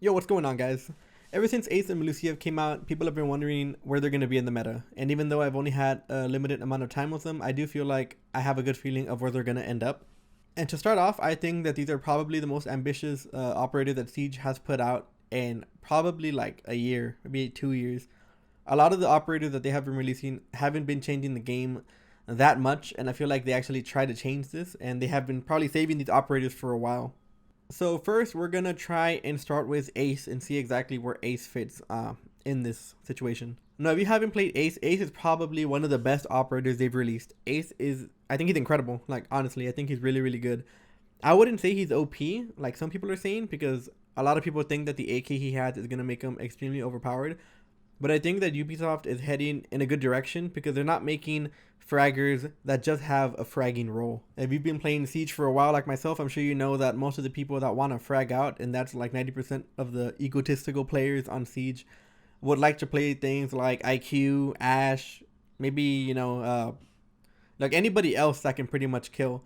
Yo, what's going on, guys? Ever since Ace and Melusi have came out, people have been wondering where they're going to be in the meta. And even though I've only had a limited amount of time with them, I do feel like I have a good feeling of where they're going to end up. And to start off, I think that these are probably the most ambitious operator that Siege has put out in probably like a year, maybe 2 years. A lot of the operators that they have been releasing haven't been changing the game that much, and I feel like they actually try to change this, and they have been probably saving these operators for a while. So first, we're gonna try and start with Ace and see exactly where Ace fits in this situation. Now, if you haven't played Ace, Ace is probably one of the best operators they've released. Ace is, I think he's incredible. Like, honestly, I think he's really, really good. I wouldn't say he's OP, like some people are saying, because a lot of people think that the AK he has is gonna make him extremely overpowered. But I think that Ubisoft is heading in a good direction because they're not making fraggers that just have a fragging role. If you've been playing Siege for a while like myself, I'm sure you know that most of the people that want to frag out, and that's like 90% of the egotistical players on Siege, would like to play things like IQ, Ash, maybe, like anybody else that can pretty much kill.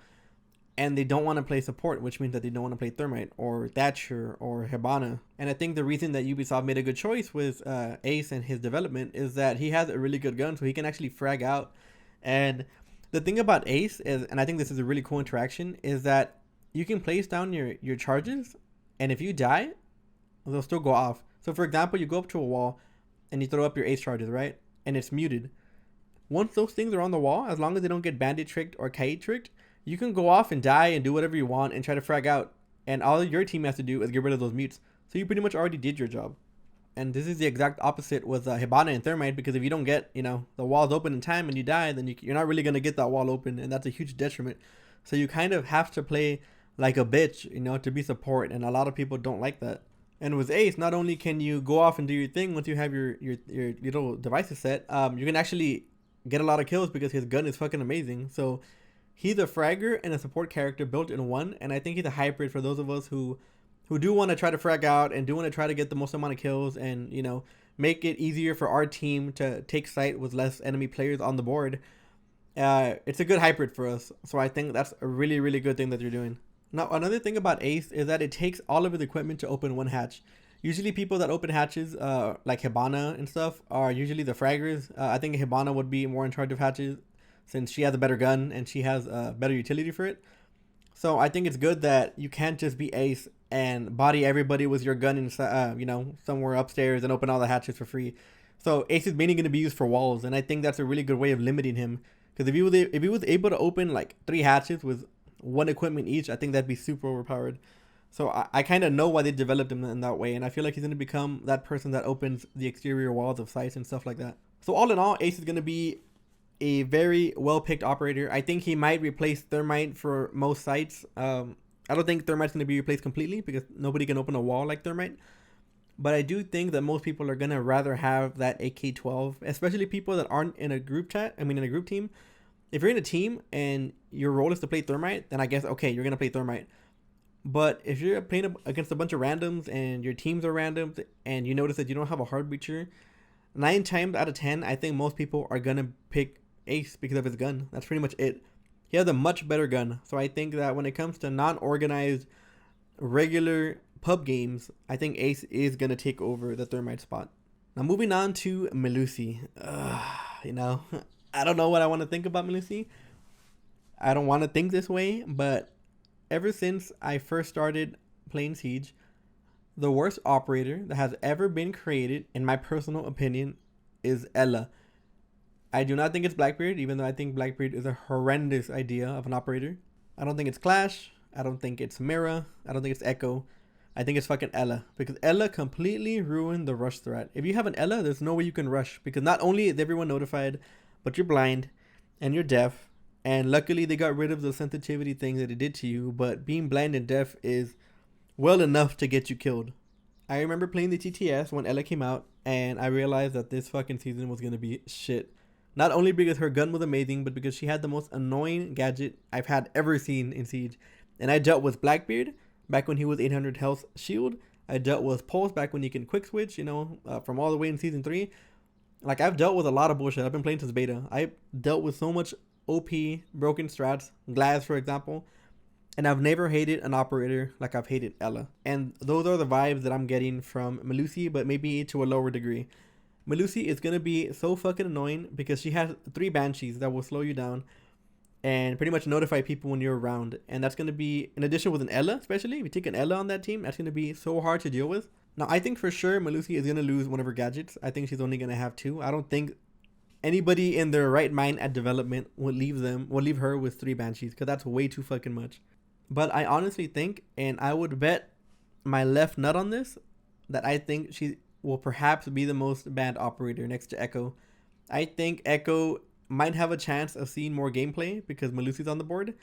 And they don't want to play support, which means that they don't want to play Thermite or Thatcher or Hibana. And I think the reason that Ubisoft made a good choice with Ace and his development is that he has a really good gun, so he can actually frag out. And the thing about Ace is, and I think this is a really cool interaction, is that you can place down your charges, and if you die, they'll still go off. So for example, you go up to a wall and you throw up your Ace charges, right? And it's muted. Once those things are on the wall, as long as they don't get bandit tricked or kite tricked, you can go off and die and do whatever you want and try to frag out. And all your team has to do is get rid of those mutes. So you pretty much already did your job. And this is the exact opposite with Hibana and Thermite, because if you don't get, the walls open in time and you die, then you're not really going to get that wall open. And that's a huge detriment. So you kind of have to play like a bitch, to be support. And a lot of people don't like that. And with Ace, not only can you go off and do your thing once you have your little devices set, you can actually get a lot of kills because his gun is fucking amazing. So he's a fragger and a support character built in one, and I think he's a hybrid for those of us who do want to try to frag out and do want to try to get the most amount of kills and, make it easier for our team to take sight with less enemy players on the board. It's a good hybrid for us, so I think that's a really, really good thing that you're doing. Now, another thing about Ace is that it takes all of his equipment to open one hatch. Usually people that open hatches, like Hibana and stuff, are usually the fraggers. I think Hibana would be more in charge of hatches, since she has a better gun and she has a better utility for it. So I think it's good that you can't just be Ace and body everybody with your gun inside, somewhere upstairs and open all the hatches for free. So Ace is mainly going to be used for walls, and I think that's a really good way of limiting him. Because if he was able to open like 3 hatches with one equipment each, I think that'd be super overpowered. So I kind of know why they developed him in that way, and I feel like he's going to become that person that opens the exterior walls of sites and stuff like that. So all in all, Ace is going to be a very well-picked operator. I think he might replace Thermite for most sites. I don't think Thermite's going to be replaced completely because nobody can open a wall like Thermite. But I do think that most people are going to rather have that AK-12, especially people that aren't in a group in a group team. If you're in a team and your role is to play Thermite, then I guess, okay, you're going to play Thermite. But if you're playing against a bunch of randoms and your teams are random and you notice that you don't have a hard breacher, 9 times out of 10, I think most people are going to pick Ace because of his gun. That's pretty much it. He has a much better gun. So I think that when it comes to non-organized regular pub games, I think Ace is going to take over the Thermite spot. Now moving on to Melusi. I don't know what I want to think about Melusi. I don't want to think this way, but ever since I first started playing Siege, the worst operator that has ever been created, in my personal opinion, is Ela. I do not think it's Blackbeard, even though I think Blackbeard is a horrendous idea of an operator. I don't think it's Clash. I don't think it's Mira. I don't think it's Echo. I think it's fucking Ela, because Ela completely ruined the rush threat. If you have an Ela, there's no way you can rush, because not only is everyone notified, but you're blind and you're deaf. And luckily they got rid of the sensitivity thing that it did to you, but being blind and deaf is well enough to get you killed. I remember playing the TTS when Ela came out, and I realized that this fucking season was going to be shit. Not only because her gun was amazing, but because she had the most annoying gadget I've had ever seen in Siege. And I dealt with Blackbeard back when he was 800 health shield. I dealt with Pulse back when you can quick switch, from all the way in season 3. Like, I've dealt with a lot of bullshit. I've been playing since beta. I dealt with so much OP broken strats, Glass for example. And I've never hated an operator like I've hated Ela. And those are the vibes that I'm getting from Melusi, but maybe to a lower degree. Melusi is going to be so fucking annoying because she has 3 banshees that will slow you down and pretty much notify people when you're around. And that's going to be, in addition with an Ela, especially, if you take an Ela on that team, that's going to be so hard to deal with. Now, I think for sure Melusi is going to lose one of her gadgets. I think she's only going to have 2. I don't think anybody in their right mind at development would leave her with 3 banshees, because that's way too fucking much. But I honestly think, and I would bet my left nut on this, that I think she will perhaps be the most banned operator next to Echo. I think Echo might have a chance of seeing more gameplay because Melusi's on the board.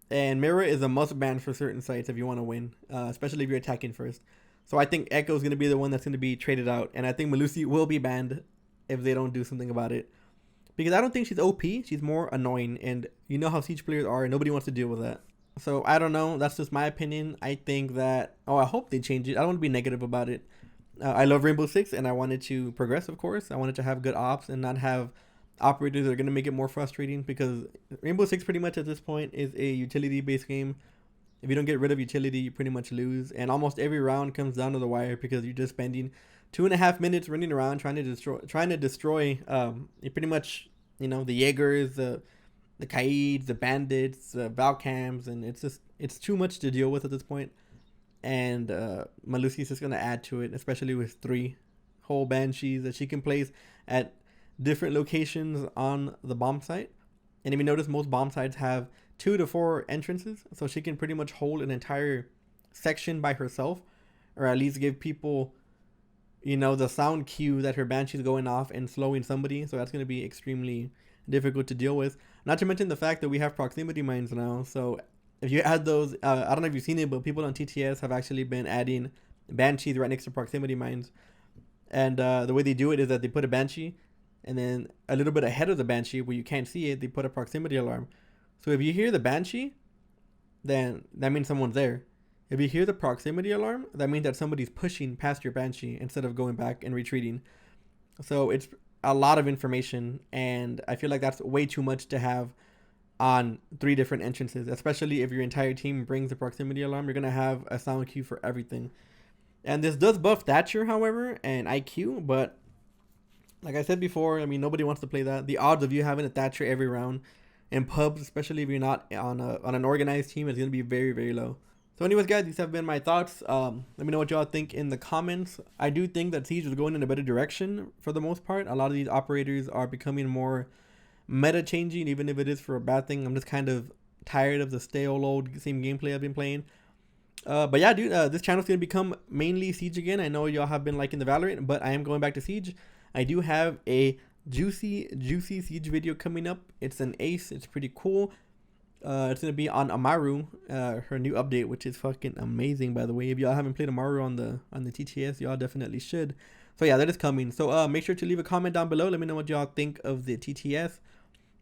And Mirror is a must ban for certain sites if you want to win, especially if you're attacking first. So I think Echo is going to be the one that's going to be traded out. And I think Melusi will be banned if they don't do something about it. Because I don't think she's OP. She's more annoying. And you know how Siege players are. Nobody wants to deal with that. So I don't know. That's just my opinion. I think that... I hope they change it. I don't want to be negative about it. I love Rainbow Six and I wanted to progress, of course. I wanted to have good ops and not have operators that are going to make it more frustrating, because Rainbow Six pretty much at this point is a utility-based game. If you don't get rid of utility, you pretty much lose. And almost every round comes down to the wire because you're just spending 2.5 minutes running around trying to destroy pretty much, the Jaegers, the Kaids, the Bandits, the Valcams, and it's too much to deal with at this point. And Melusi is just going to add to it, especially with 3 whole banshees that she can place at different locations on the bomb site. And if you notice, most bomb sites have 2 to 4 entrances, so she can pretty much hold an entire section by herself, or at least give people, the sound cue that her banshee is going off and slowing somebody. So that's going to be extremely difficult to deal with. Not to mention the fact that we have proximity mines now. So if you add those, I don't know if you've seen it, but people on TTS have actually been adding banshees right next to proximity mines. And the way they do it is that they put a banshee, and then a little bit ahead of the banshee where you can't see it, they put a proximity alarm. So if you hear the banshee, then that means someone's there. If you hear the proximity alarm, that means that somebody's pushing past your banshee instead of going back and retreating. So it's a lot of information, and I feel like that's way too much to have on 3 different entrances, especially if your entire team brings the proximity alarm. You're going to have a sound cue for everything. And this does buff Thatcher, however, and IQ, but like I said before, nobody wants to play that. The odds of you having a Thatcher every round in pubs, especially if you're not on an organized team, is going to be very, very low. So anyways, guys, these have been my thoughts. Let me know what y'all think in the comments. I do think that Siege is going in a better direction for the most part. A lot of these operators are becoming more meta changing, even if it is for a bad thing. I'm just kind of tired of the stale old same gameplay I've been playing. But yeah, dude, this channel is going to become mainly Siege again. I know y'all have been liking the Valorant, but I am going back to Siege. I do have a juicy Siege video coming up. It's an ace. It's pretty cool. It's going to be on Amaru, her new update, which is fucking amazing, by the way. If y'all haven't played Amaru on the TTS, y'all definitely should. So yeah, that is coming. So make sure to leave a comment down below. Let me know what y'all think of the TTS.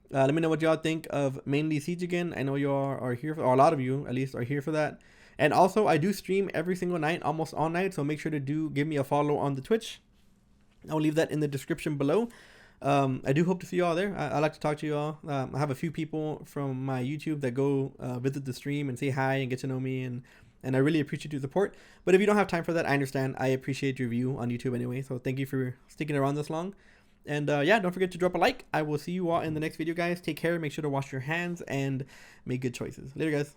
Let me know what y'all think of mainly Siege again. I know y'all are here, or a lot of you at least are here for that. And also, I do stream every single night, almost all night. So make sure to give me a follow on the Twitch. I'll leave that in the description below. I do hope to see y'all there. I like to talk to y'all. I have a few people from my YouTube that go visit the stream and say hi and get to know me, and I really appreciate your support. But if you don't have time for that, I understand. I appreciate your view on YouTube anyway, so thank you for sticking around this long. And yeah, don't forget to drop a like. I will see you all in the next video, guys. Take care. Make sure to wash your hands and make good choices. Later, guys.